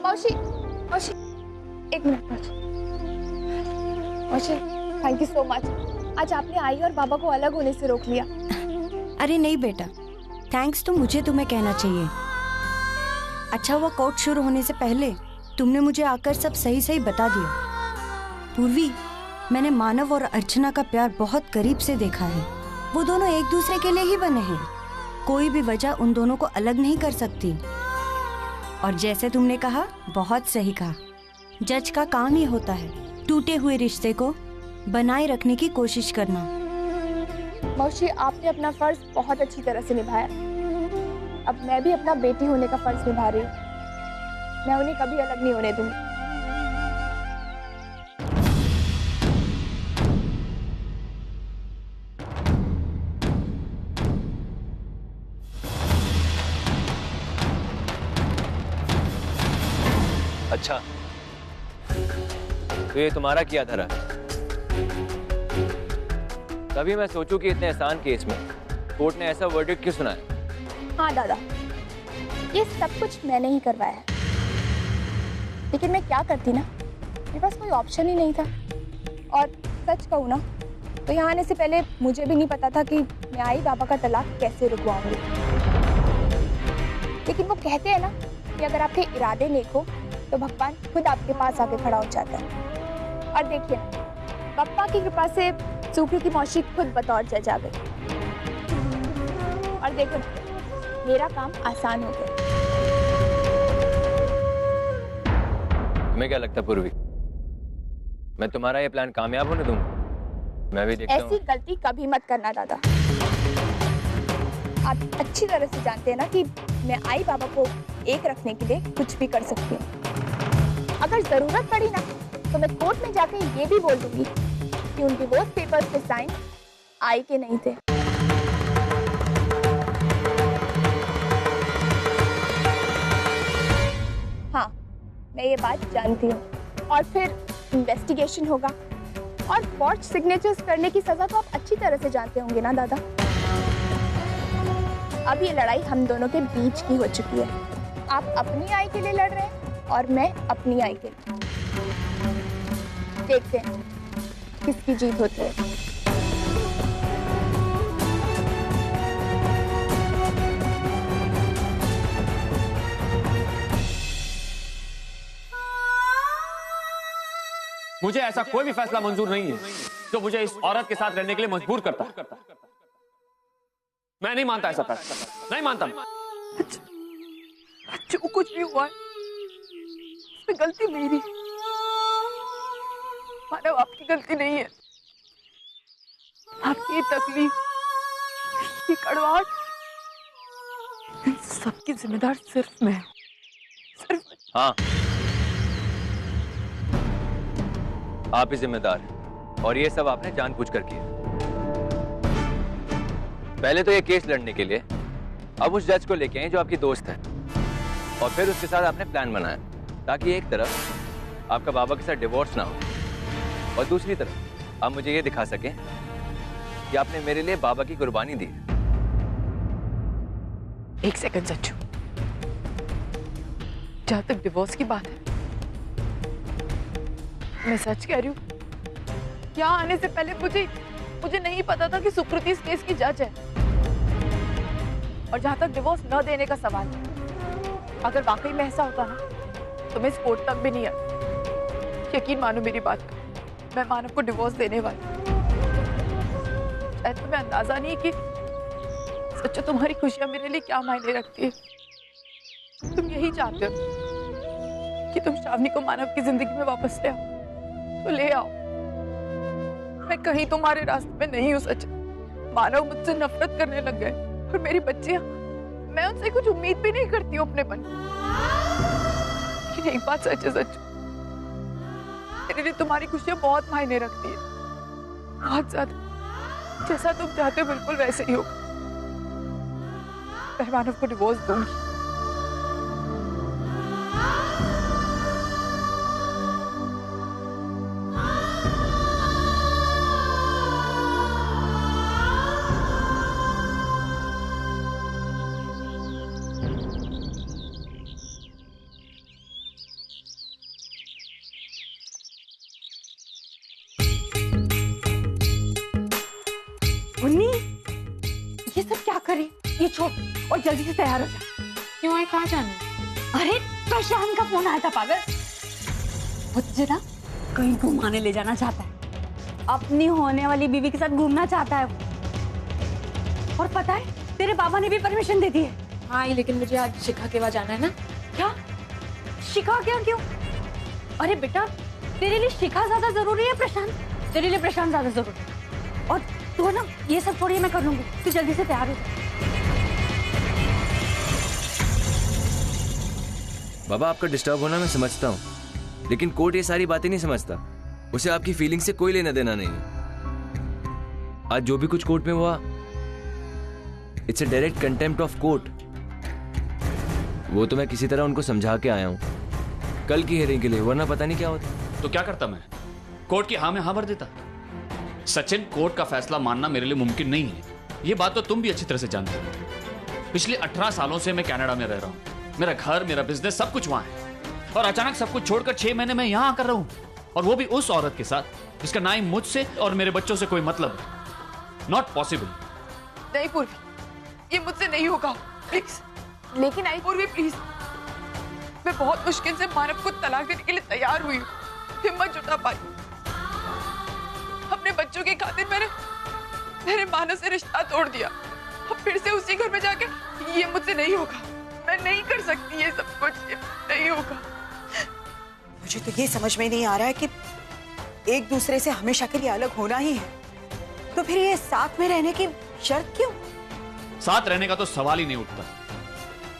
मौसी, मौसी, एक मिनट मौसी। मौसी, थैंक यू सो मच। आज आपने आई और बाबा को अलग होने से रोक लिया। अरे नहीं बेटा, थैंक्स तो मुझे तुम्हें कहना चाहिए। अच्छा हुआ कोर्ट शुरू होने से पहले तुमने मुझे आकर सब सही सही बता दिया। पूर्वी, मैंने मानव और अर्चना का प्यार बहुत करीब से देखा है। वो दोनों एक दूसरे के लिए ही बने हैं। कोई भी वजह उन दोनों को अलग नहीं कर सकती। और जैसे तुमने कहा, बहुत सही कहा। जज का काम ही होता है टूटे हुए रिश्ते को बनाए रखने की कोशिश करना। मौसी, आपने अपना फर्ज बहुत अच्छी तरह से निभाया। अब मैं भी अपना बेटी होने का फर्ज निभा रही हूँ। मैं उन्हें कभी अलग नहीं होने दूंगी। अच्छा, तो ये तुम्हारा किया धरा। तभी मैं सोचूं कि इतने आसान केस में कोर्ट ने ऐसा वर्डिक्ट क्यों सुनाया। हाँ दादा, ये सब कुछ मैंने ही करवाया है। लेकिन मैं क्या करती ना, मेरे पास कोई ऑप्शन ही नहीं था। और सच कहूँ ना, तो यहाँ आने से पहले मुझे भी नहीं पता था कि मैं आई बाबा का तलाक कैसे रुकवाऊंगी। लेकिन वो कहते हैं ना कि अगर आपके इरादे नेक हो तो भगवान खुद आपके पास आके खड़ा हो जाता है। और देखिए, पप्पा की कृपा से सुखी की मौसी खुद बतौर जज आ गई। और देखो, मेरा काम आसान हो गया। तुम्हें क्या लगता पूर्वी, मैं तुम्हारा ये प्लान कामयाब होने दूंगा? मैं भी देखता हूँ। ऐसी गलती कभी मत करना दादा। आप अच्छी तरह से जानते हैं ना कि मैं आई बाबा को एक रखने के लिए कुछ भी कर सकती हूँ। अगर जरूरत पड़ी ना, तो मैं कोर्ट में जाकर ये भी बोल दूंगी कि उन डिवोर्स पेपर्स पे साइन आई के नहीं थे। हाँ, मैं ये बात जानती हूँ। और फिर इन्वेस्टिगेशन होगा और फॉर्ज सिग्नेचर्स करने की सजा तो आप अच्छी तरह से जानते होंगे ना दादा। अब ये लड़ाई हम दोनों के बीच की हो चुकी है। आप अपनी आई के लिए लड़ रहे हैं और मैं अपनी आई के लिए। देखते हैं किसकी जीत होती है। मुझे ऐसा कोई भी फैसला मंजूर नहीं है जो मुझे इस औरत के साथ रहने के लिए मजबूर करता है। मैं नहीं मानता ऐसा फैसला, नहीं मानता। जो कुछ भी हुआ है, उसमें गलती मेरी। मानव, आपकी गलती नहीं है। आपकी तकलीफ, ये कड़वाहट, इन सबकी जिम्मेदार सिर्फ मैं, सिर्फ। हाँ, आप ही जिम्मेदार हैं और ये सब आपने जानबूझकर किया। पहले तो ये केस लड़ने के लिए अब उस जज को लेके आए जो आपकी दोस्त है, और फिर उसके साथ आपने प्लान बनाया ताकि एक तरफ आपका बाबा के साथ डिवोर्स ना हो और दूसरी तरफ आप मुझे ये दिखा सकें कि आपने मेरे लिए बाबा की कुर्बानी दी। एक सेकंड सच्चू, जहां तक डिवोर्स की बात है, मैं सच कह रही हूँ। यहाँ आने से पहले मुझे नहीं पता था कि सुकृति इस केस की जज है। और जहां तक डिवोर्स न देने का सवाल है, अगर वाकई में ऐसा होता ना, तो मैं इस कोर्ट तक भी नहीं आती। यकीन मानो मेरी बात का, मैं मानव को डिवोर्स देने वाली। शायद तुम्हें अंदाजा नहीं कि सच्चो तुम्हारी खुशियां मेरे लिए क्या मायने रखती है। तुम यही चाहते हो कि तुम श्रावणी को मानव की जिंदगी में वापस ले आओ, तो ले आओ। मैं कहीं तुम्हारे रास्ते में नहीं हूँ सच। मानव मुझसे नफरत करने लग गए और मेरी बच्चियां, मैं उनसे कुछ उम्मीद भी नहीं करती हूँ अपने मन। लेकिन एक बात सच है सच, मेरे लिए तुम्हारी खुशियां बहुत मायने रखती है, बहुत ज्यादा। जैसा तुम चाहते हो बिल्कुल वैसे ही होगा। मैं मानव को डिवोर्स दूंगी। छोड़ और जल्दी से तैयार हो जा। क्यों आई, कहाँ जाना है? अरे प्रशांत का फोन आया था पागल, मुझे ना कहीं घुमाने ले जाना चाहता है, अपनी होने वाली बीवी के साथ घूमना चाहता है वो। और पता है तेरे पापा ने भी परमिशन दे दी है। हाँ, लेकिन मुझे आज शिखा के वहाँ जाना है ना। क्या शिखा? क्या क्यों? अरे बेटा तेरे लिए शिखा ज्यादा जरूरी है प्रशांत, तेरे लिए प्रशांत ज्यादा जरूरी है। और तू ना ये सब थोड़ी मैं कर लूंगी, तू जल्दी से तैयार हो जा। बाबा आपका डिस्टर्ब होना मैं समझता हूँ, लेकिन कोर्ट ये सारी बातें नहीं समझता। उसे आपकी फीलिंग से कोई लेना देना नहीं है। आज जो भी कुछ कोर्ट में हुआ, it's a direct contempt of court. वो तो मैं किसी तरह उनको समझा के आया हूँ कल की हियरिंग के लिए, वरना पता नहीं क्या होता। तो क्या करता मैं? कोर्ट की हाँ में हाँ भर देता। सचिन, कोर्ट का फैसला मानना मेरे लिए मुमकिन नहीं है। ये बात तो तुम भी अच्छी तरह से जानते हो। पिछले 18 सालों से मैं कनाडा में रह रहा हूँ, मेरा घर, मेरा बिजनेस, सब कुछ वहां है। और अचानक सब कुछ छोड़कर 6 महीने में यहां आकर रहा हूं, और वो भी उस औरत के साथ जिसका ना ही मुझसे और मेरे बच्चों से कोई मतलब है। Not possible. नहीं पूर्वी, ये मुझसे नहीं होगा, प्लीज। लेकिन आई पूर्वी प्लीज, मैं बहुत मुश्किल से मानव को तलाक देने के लिए तैयार हुई हूँ, हिम्मत जुटा पाई। अपने बच्चों की खातिर मेरे मानव से रिश्ता तोड़ दिया। अब फिर से उसी घर में जाके, ये मुझसे नहीं होगा, मैं नहीं कर सकती ये सब कुछ, नहीं होगा। मुझे तो ये समझ में नहीं आ रहा है कि एक दूसरे से हमेशा के लिए अलग होना ही है, तो फिर ये साथ में रहने की शर्त क्यों? साथ रहने का तो सवाल ही नहीं उठता।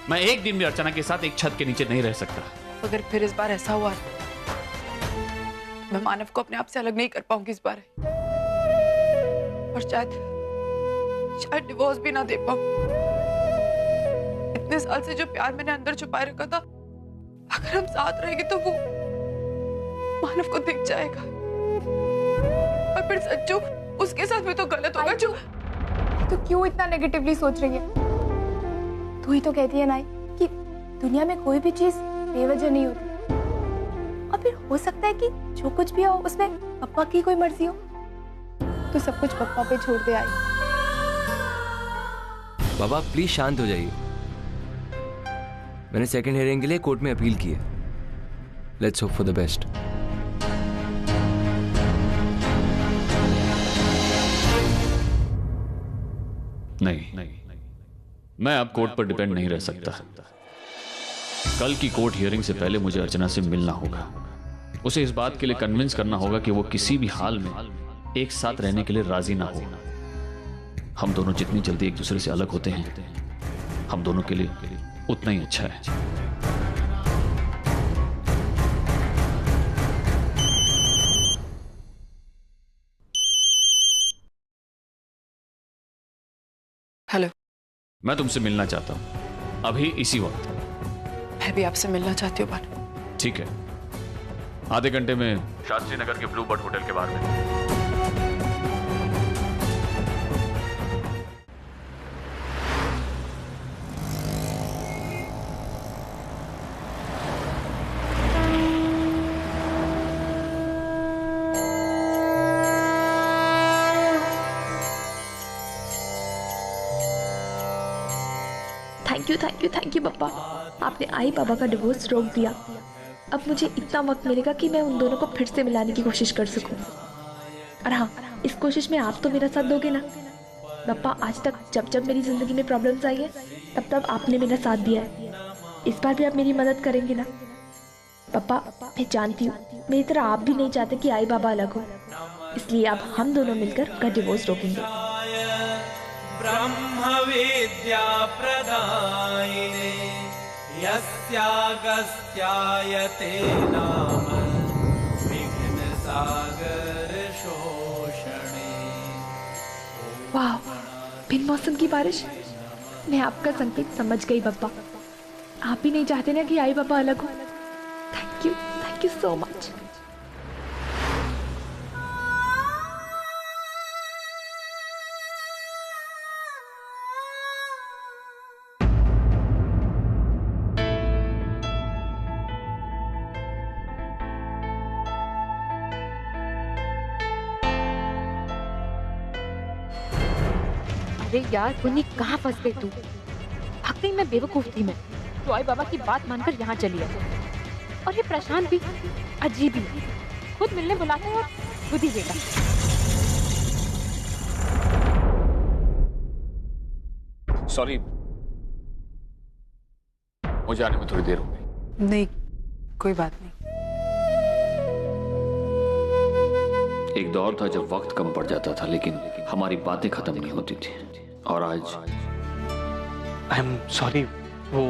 मैं एक दिन भी अर्चना के साथ एक छत के नीचे नहीं रह सकता। अगर फिर इस बार ऐसा हुआ, मैं मानव को अपने आप से अलग नहीं कर पाऊंगी इस बार, और शायद डिवोर्स भी ना दे पाऊं। इतने साल से जो प्यार मैंने अंदर छुपाए रखा था, अगर हम साथ रहेंगे तो वो मानव को दिख जाएगा, और फिर सच्चू उसके साथ भी तो गलत होगा। जो तो क्यों इतना नेगेटिवली सोच रही है? तू ही तो कहती है ना कि दुनिया में कोई भी चीज बेवजह नहीं होती, और फिर हो सकता है कि जो कुछ भी हो उसमें पप्पा की कोई मर्जी हो, तो सब कुछ पप्पा पे छोड़ दे आई। बाबा प्लीज शांत हो जाइए। मैंने सेकंड हियरिंग के लिए कोर्ट में अपील की है। Let's hope for the best. नहीं, मैं अब कोर्ट पर डिपेंड नहीं रह सकता। कल की कोर्ट हियरिंग से पहले मुझे अर्चना से मिलना होगा। उसे इस बात के लिए कन्विंस करना होगा कि वो किसी भी हाल में एक साथ रहने के लिए राजी ना हो। हम दोनों जितनी जल्दी एक दूसरे से अलग होते हैं, हम दोनों के लिए उतना ही अच्छा है। हेलो, मैं तुमसे मिलना चाहता हूं, अभी इसी वक्त। मैं भी आपसे मिलना चाहती हूँ मानव। ठीक है, आधे घंटे में शास्त्री नगर के ब्लू बर्ड होटल के बाहर में। थैंक यू पापा, आपने आई बाबा का डिवोर्स रोक दिया। अब मुझे इतना वक्त मिलेगा कि मैं उन दोनों को फिर से मिलाने की कोशिश कर सकूं। और हाँ, इस कोशिश में आप तो मेरा साथ दोगे ना? पापा, आज तक जब जब मेरी ज़िंदगी में प्रॉब्लम्स आई है, तब तब आपने मेरा साथ दिया है। इस बार भी आप मेरी मदद करेंगे ना? पापा, मैं जानती हूँ मेरी तरह आप भी नहीं चाहते कि आई बाबा अलग हो, इसलिए आप हम दोनों मिलकर उनका डिवोर्स रोकेंगे। ब्रह्म विद्या प्रदायिने यस्यागस्त्यायते नाम विघ्न सागर शोषणे। वाह, बिन मौसम की बारिश। मैं आपका संकेत समझ गई पापा। आप भी नहीं चाहते ना कि आई बाबा अलग हो। Thank you so much. अरे यार पुन्नी, कहाँ फंस गई तू? वाकई में बेवकूफ थी मैं, तो आई बाबा की बात मानकर यहाँ चली आई। और ये प्रशांत भी अजीब ही है, खुद मिलने बुलाता है और खुद ही बेटा। सॉरी, मुझे आने में थोड़ी देर हो गई। नहीं, कोई बात नहीं। एक दौर था जब वक्त कम पड़ जाता था, लेकिन हमारी बातें खत्म नहीं होती थी। और आज आई एम सॉरी, वो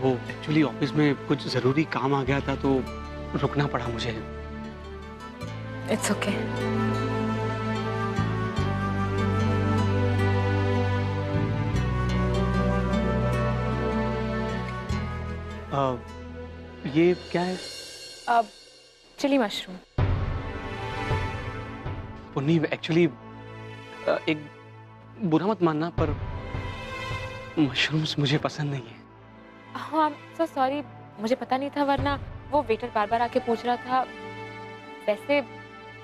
एक्चुअली ऑफिस में कुछ जरूरी काम आ गया था तो रुकना पड़ा मुझे। It's okay. ये क्या है? अब चिली मशरूम। पुन्नी, एक्चुअली एक बुरा मत मानना, पर मशरूम्स मुझे पसंद नहीं है। हाँ, सो सॉरी, मुझे पता नहीं था, वरना वो वेटर बार बार आके पूछ रहा था। वैसे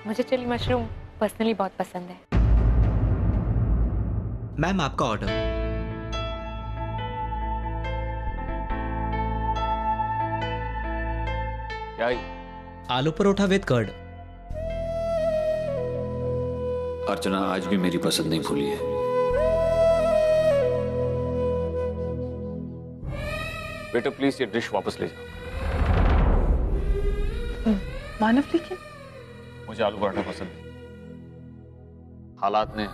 मुझे चिली मशरूम पर्सनली बहुत पसंद है। मैम, आपका ऑर्डर। क्या है? आलू परोठा विद कर्ड। अर्चना आज भी मेरी पसंद नहीं भूली है। बेटा प्लीज ये डिश वापस ले जाओ। मानव, लेकिन मुझे आलू पराठा पसंद नहीं। हालात ने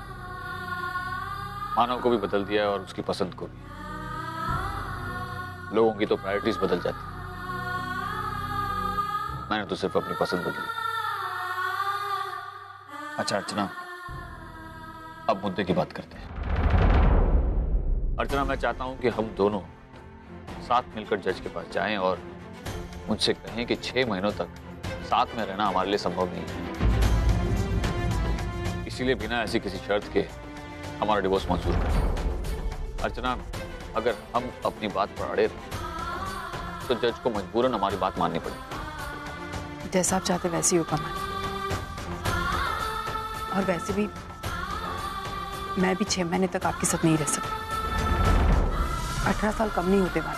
मानव को भी बदल दिया है और उसकी पसंद को भी। लोगों की तो प्रायोरिटीज बदल जाती है, मैंने तो सिर्फ अपनी पसंद बदली। अच्छा अर्चना, अब मुद्दे की बात करते हैं। अर्चना, मैं चाहता हूं कि हम दोनों साथ मिलकर जज के पास जाएं और मुझसे कहें कि 6 महीनों तक साथ में रहना हमारे लिए संभव नहीं है। इसीलिए बिना ऐसी किसी शर्त के हमारा डिवोर्स मंजूर करें। अर्चना, अगर हम अपनी बात पर अड़े रहे तो जज को मजबूरन हमारी बात माननी पड़ेगी। जैसा आप चाहते वैसे ही होगा मान। और वैसे भी मैं भी 6 महीने तक आपके साथ नहीं रह सकती। 18 साल कम नहीं होते मान,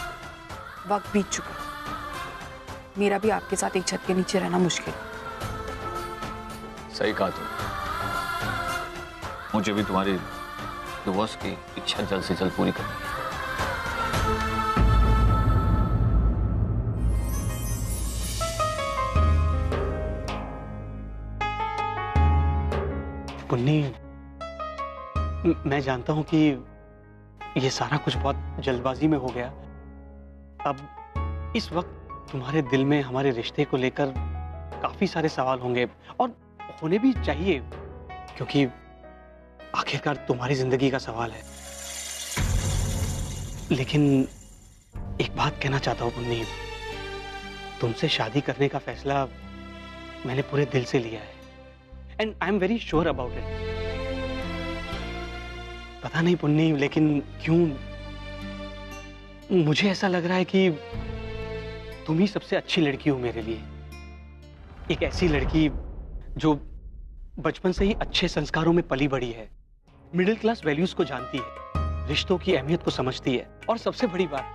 वक्त बीत चुका। मेरा भी आपके साथ एक छत के नीचे रहना मुश्किल। सही कहा तुम। मुझे भी तुम्हारी डिवोर्स की इच्छा जल्द से जल्द पूरी करनी है। पुन्नी, मैं जानता हूं कि ये सारा कुछ बहुत जल्दबाजी में हो गया। अब इस वक्त तुम्हारे दिल में हमारे रिश्ते को लेकर काफी सारे सवाल होंगे, और होने भी चाहिए, क्योंकि आखिरकार तुम्हारी जिंदगी का सवाल है। लेकिन एक बात कहना चाहता हूं पुन्नी, तुमसे शादी करने का फैसला मैंने पूरे दिल से लिया है, and I am very sure about it. पता नहीं पुन्नी, लेकिन क्यों मुझे ऐसा लग रहा है कि तुम ही सबसे अच्छी लड़की हो मेरे लिए। एक ऐसी लड़की जो बचपन से ही अच्छे संस्कारों में पली बड़ी है, मिडिल क्लास वैल्यूज को जानती है, रिश्तों की अहमियत को समझती है, और सबसे बड़ी बात,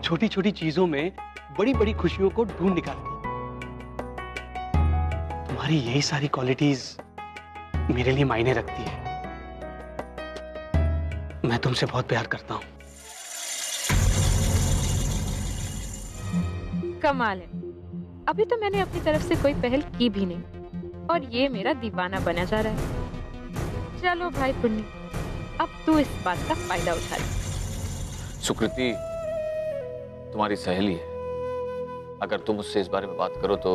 छोटी छोटी चीजों में बड़ी बड़ी खुशियों को ढूंढ निकालती है। तुम्हारी यही सारी क्वालिटीज मेरे लिए मायने रखती है। मैं तुमसे बहुत प्यार करता हूं। कमाल है, अभी तो मैंने अपनी तरफ से कोई पहल की भी नहीं, और ये मेरा दीवाना बना जा रहा है। चलो भाई पुन्नी, अब तू इस बात का फायदा उठा ले। सुकृति तुम्हारी सहेली है, अगर तुम उससे इस बारे में बात करो तो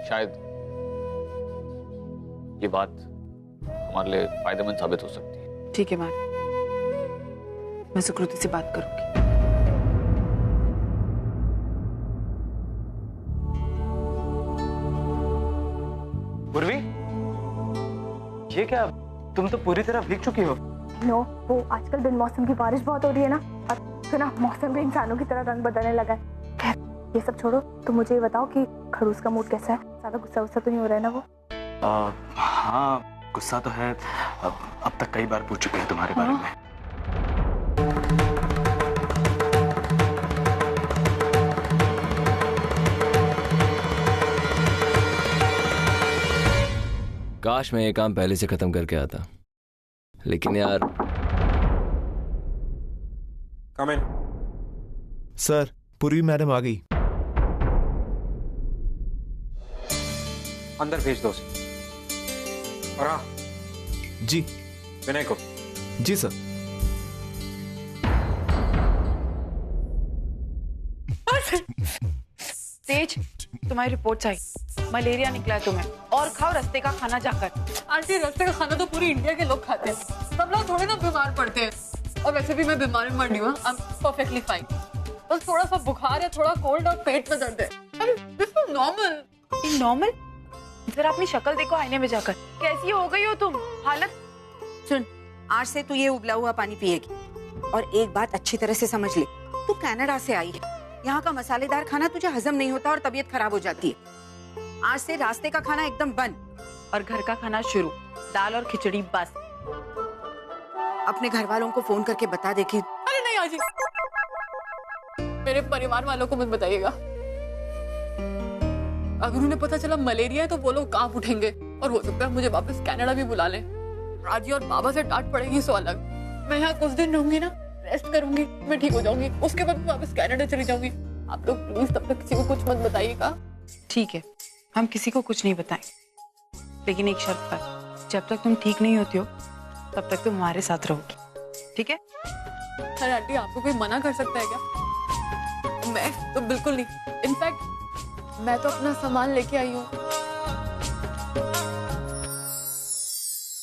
शायद ये बात हमारे लिए फायदेमंद साबित हो सकती है। ठीक है मान, मैं सुकृति से बात करूंगी। पूर्वी, ये क्या, तुम तो पूरी तरह भीग चुकी हो। नो, वो आजकल बिन मौसम की बारिश बहुत हो रही है ना, और तो ना मौसम भी इंसानों की तरह रंग बदलने लगा है। खैर ये सब छोड़ो, तुम मुझे ये बताओ कि खड़ूस का मूड कैसा है? ज्यादा गुस्सा वुस्सा तो नहीं हो रहा है ना वो? हाँ, गुस्सा तो है। अब तक कई बार पूछ चुके हैं तुम्हारे बारे में। काश मैं ये काम पहले से खत्म करके आता, लेकिन यार। कम इन। सर, पूर्वी मैडम आ गई। अंदर भेज दो उसे। और हाँ जी। विनय को। जी सर। तेज, तुम्हारी रिपोर्ट्स आई, मलेरिया निकला है तुम्हें, और खाओ रास्ते का खाना जाकर। आंटी, रास्ते का खाना तो पूरी इंडिया के लोग खाते हैं, सब लोग थोड़े ना बीमार पड़ते हैं। और वैसे भी मैं बीमार मर नहीं हुआ, आई एम परफेक्टली फाइन। बस थोड़ा सा बुखार है, थोड़ा कोल्ड और पेट में दर्द है। This is normal. नॉर्मल? जरा अपनी शक्ल देखो आईने में जाकर, कैसी हो गई हो तुम? हालत सुन, आज से तू ये उबला हुआ पानी पिएगी, और एक बात अच्छी तरह से समझ ले, तू कनाडा से आई है, यहाँ का मसालेदार खाना तुझे हजम नहीं होता और तबीयत खराब हो जाती है। आज से रास्ते का खाना एकदम बंद और घर का खाना शुरू, दाल और खिचड़ी बस। अपने घर वालों को फोन करके बता दे कि। अरे नहीं आजी, मेरे परिवार वालों को मत बताइएगा। अगर उन्हें पता चला मलेरिया है तो वो लोग कांप उठेंगे, और हो सकता है मुझे वापस कनाडा भी बुला लें। राजी और बाबा से डांट पड़ेगी सो अलग। मैं यहाँ कुछ दिन रहूंगी ना, रेस्ट करूंगी, मैं ठीक हो जाऊंगी, उसके बाद मैं वापस कनाडा चली जाऊंगी। आप लोग प्लीज तब तक किसी को कुछ मत बताइएगा। ठीक है, हम किसी को कुछ नहीं बताएं, लेकिन एक शर्त पर, जब तक तुम ठीक नहीं होती हो तब तक तुम हमारे साथ रहोगी, ठीक है? अरे आंटी, आपको कोई मना कर सकता है क्या? मैं तो बिल्कुल नहीं। इनफैक्ट मैं तो अपना सामान लेके आई हूँ।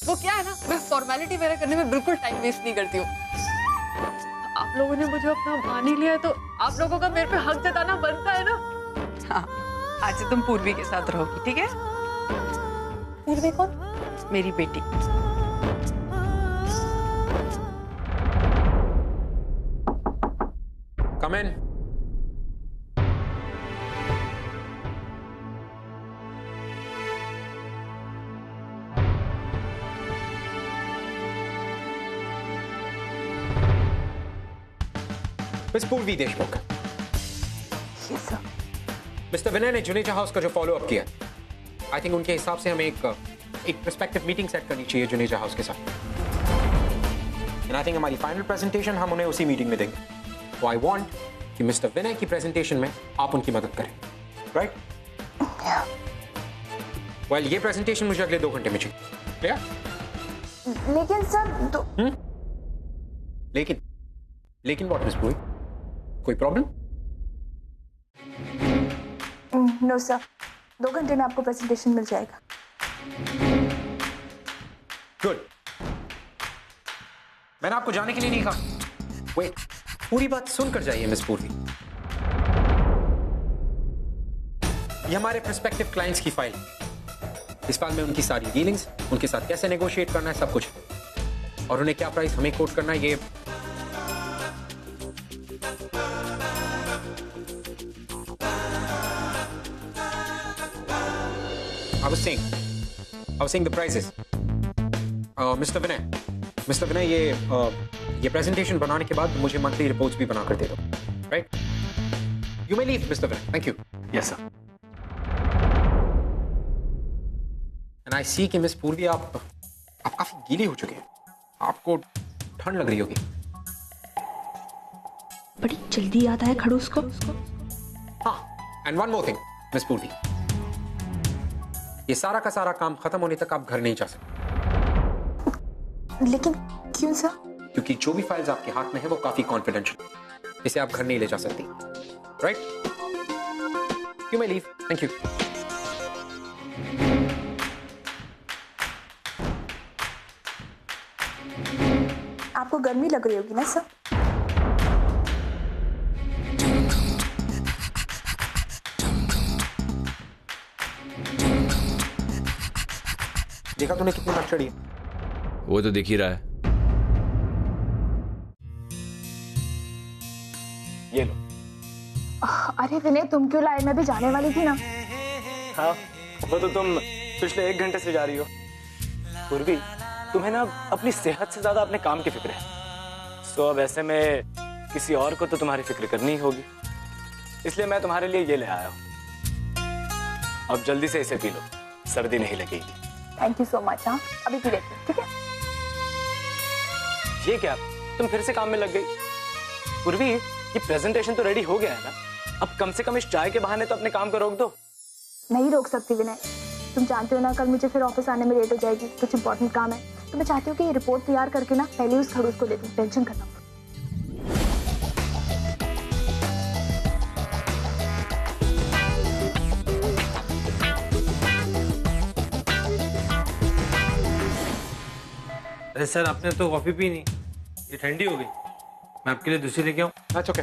वो क्या है ना, मैं फॉर्मेलिटी वगैरह करने में बिल्कुल टाइम वेस्ट नहीं करती हूँ। आप लोगों ने मुझे अपना मान ही लिया है, तो आप लोगों का मेरे पे हक जताना बनता है ना। हाँ, आज से तुम पूर्वी के साथ रहोगी, ठीक है? पूर्वी कौन? मेरी बेटी। कम इन। मिस पूर्वी देशमुख। मिस्टर विनय ने जुनेजा हाउस का जो फॉलो अप किया, आई थिंक उनके हिसाब से हमें एक प्रोस्पेक्टिव मीटिंग सेट करनी चाहिए जुनेजा हाउस के साथ। एंड आई थिंक हमारी फाइनल प्रेजेंटेशन हम उन्हें उसी मीटिंग में देंगे। तो आई वांट कि मिस्टर विनय की प्रेजेंटेशन में आप उनकी मदद करें, राइट? वेल, ये प्रेजेंटेशन मुझे अगले 2 घंटे में चाहिए। क्लियर? लेकिन सर लेकिन व्हाट मिस पूरी? कोई प्रॉब्लम? नो सर, 2 घंटे में आपको प्रेजेंटेशन मिल जाएगा। गुड। मैंने आपको जाने के लिए नहीं कहा। वेट, पूरी बात सुनकर जाइए मिस पूर्वी। ये हमारे प्रोस्पेक्टिव क्लाइंट्स की फाइल। इस फाइल में उनकी सारी डीलिंग्स, उनके साथ कैसे नेगोशिएट करना है, सब कुछ, और उन्हें क्या प्राइस हमें कोट करना है, ये I was saying the prices. Mr. Vinay, ये प्रेजेंटेशन बनाने के बाद मुझे मंथली रिपोर्ट्स भी बना कर दे दो, right? You may leave, Mr. Vinay. Thank you. Yes, sir. And I see कि मिस पूर्वी आप काफी गीली हो चुके हैं, आपको ठंड लग रही होगी। बड़ी जल्दी याद आया खड़ूस को। हाँ, and one more thing, miss पूर्वी, ये सारा का सारा काम खत्म होने तक आप घर नहीं जा सकते। लेकिन क्यों सर? क्योंकि जो भी फाइल्स आपके हाथ में है वो काफी कॉन्फिडेंशियल, इसे आप घर नहीं ले जा सकती, right? You may leave. Thank you. आपको गर्मी लग रही होगी ना सर? देखा तूने कितनी मत चढ़ी? वो तो दिख ही रहा है। ये लो। अरे विनय, तुम क्यों लाए? मैं भी जाने वाली थी ना। हाँ, वो तो तुम पिछले 1 घंटे से जा रही हो। पूर्वी, तुम्हें ना अपनी सेहत से ज्यादा अपने काम की फिक्र है। तो अब ऐसे में किसी और को तो तुम्हारी फिक्र करनी ही होगी, इसलिए मैं तुम्हारे लिए ये ले आया हूं। अब जल्दी से इसे पी लो, सर्दी नहीं लगेगी। Thank you so much. हाँ अभी पी लेती हूँ, ठीक है? ये क्या, तुम फिर से काम में लग गई? पूर्वी, ये प्रेजेंटेशन तो रेडी हो गया है ना, अब कम से कम इस चाय के बहाने तो अपने काम को रोक दो। नहीं रोक सकती विनय, तुम जानते हो ना कल मुझे फिर ऑफिस आने में लेट हो जाएगी, कुछ इंपॉर्टेंट काम है, तो मैं चाहती हूँ कि ये रिपोर्ट तैयार करके ना पहले उस खड़ूस को दे दूँ, टेंशन खत्म। अरे सर आपने तो कॉफी पी नहीं, ये ठंडी हो गई, मैं आपके लिए दूसरी लेके आऊँ? अच्छा ओके।